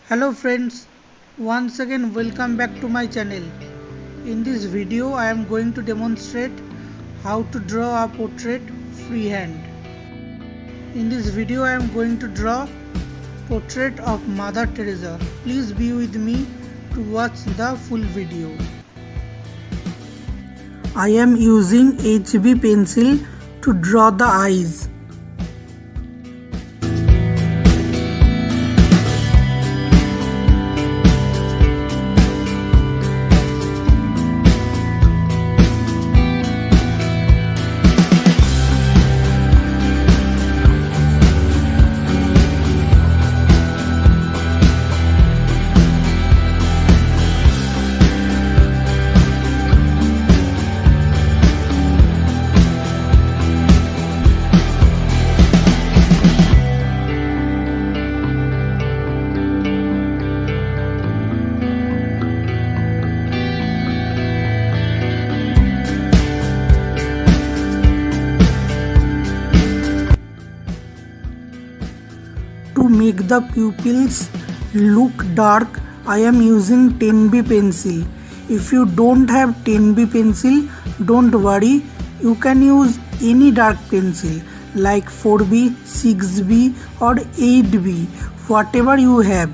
Hello friends, once again welcome back to my channel. In this video I am going to demonstrate how to draw a portrait freehand. In this video I am going to draw portrait of Mother Teresa. Please be with me to watch the full video. I am using HB pencil to draw the eyes. To make the pupils look dark, I am using 10B pencil. If you don't have 10B pencil, don't worry, you can use any dark pencil like 4B, 6B or 8B, whatever you have.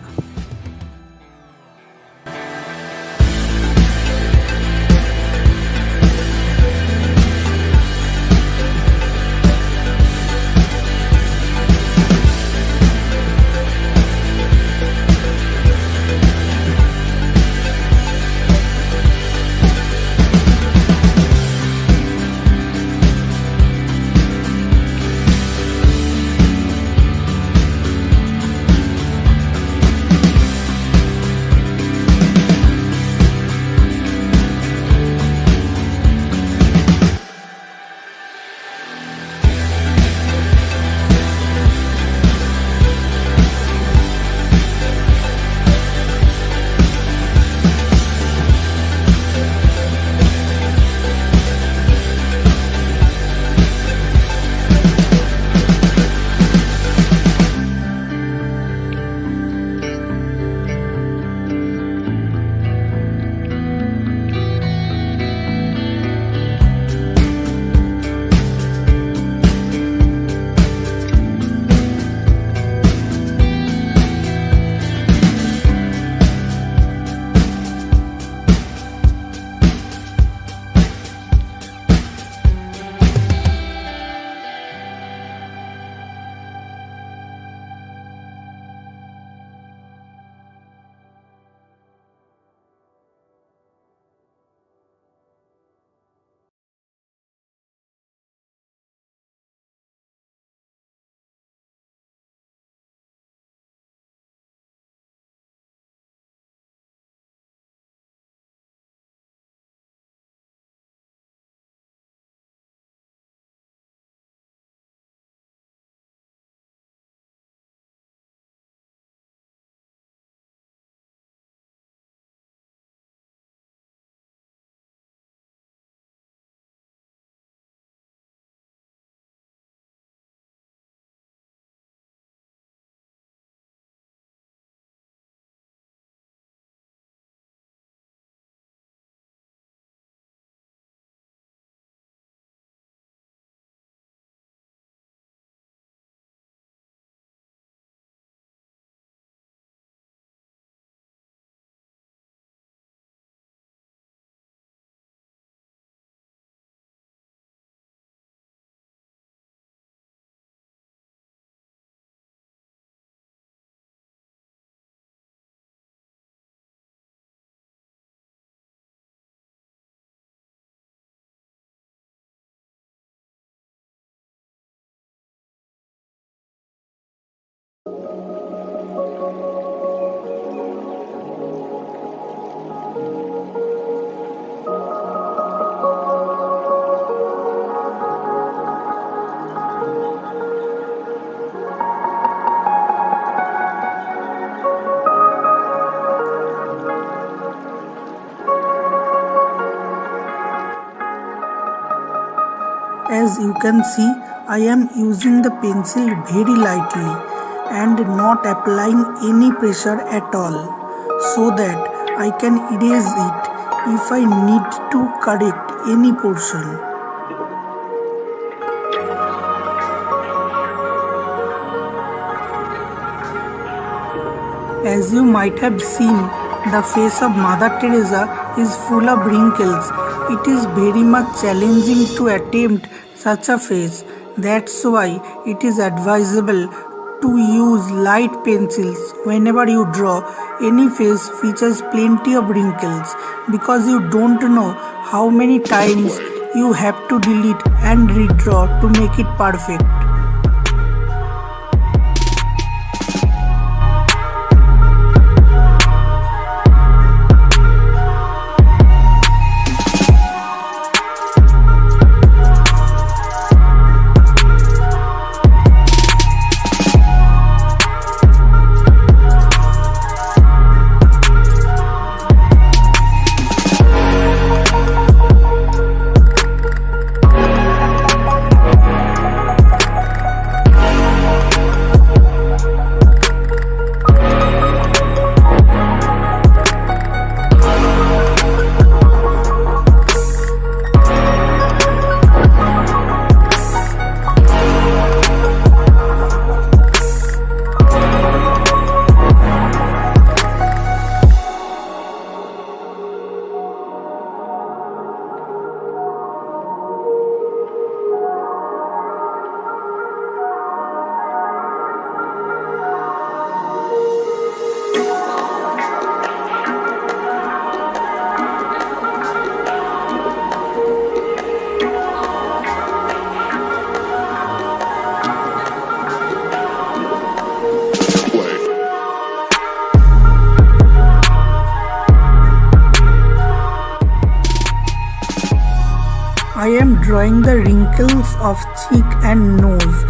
As you can see, I am using the pencil very lightly and not applying any pressure at all, so that I can erase it if I need to correct any portion. As you might have seen, the face of Mother Teresa is full of wrinkles. It is very much challenging to attempt such a face. That's why it is advisable to use light pencils whenever you draw any face which has plenty of wrinkles, because you don't know how many times you have to delete and redraw to make it perfect. I am drawing the wrinkles of cheek and nose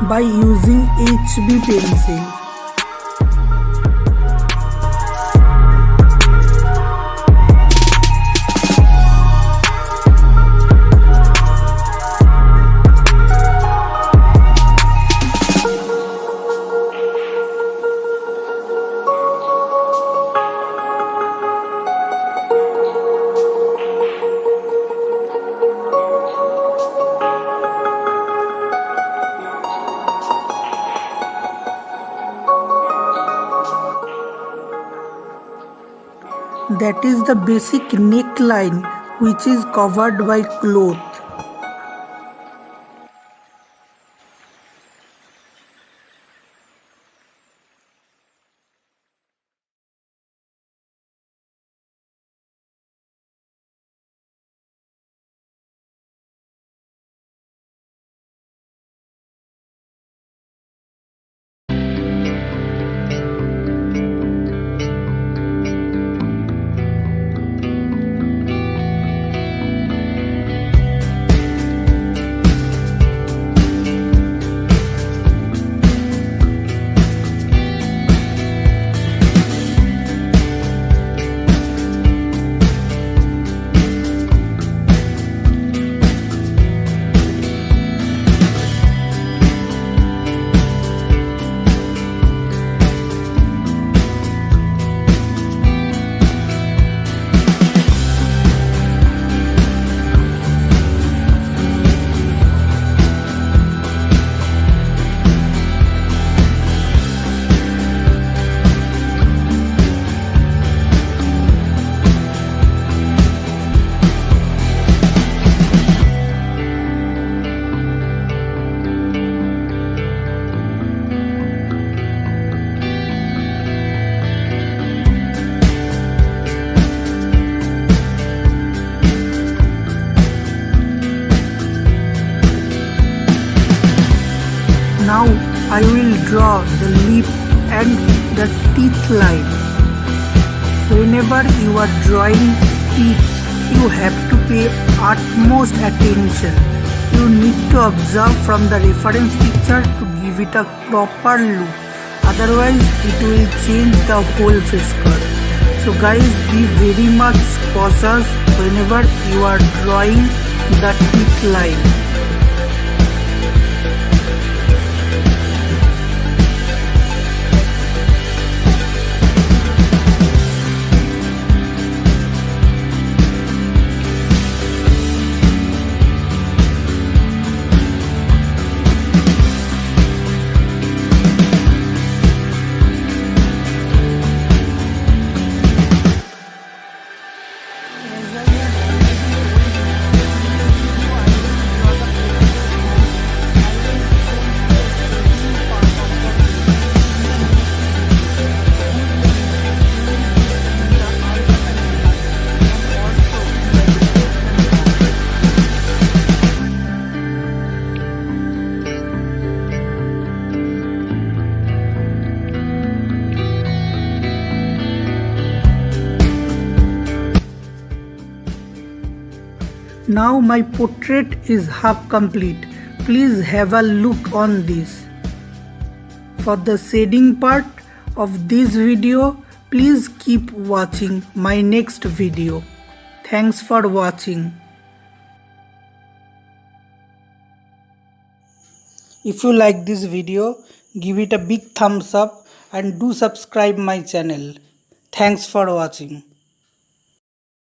by using HB pencil. That is the basic neckline, which is covered by cloth. Now I will draw the lip and the teeth line. Whenever you are drawing teeth, you have to pay utmost attention. You need to observe from the reference picture to give it a proper look. Otherwise, it will change the whole face cut. So guys, be very much cautious whenever you are drawing the teeth line. Now my portrait is half complete. Please have a look on this. For the shading part of this video, please keep watching my next video. Thanks for watching. If you like this video, give it a big thumbs up and do subscribe my channel. Thanks for watching.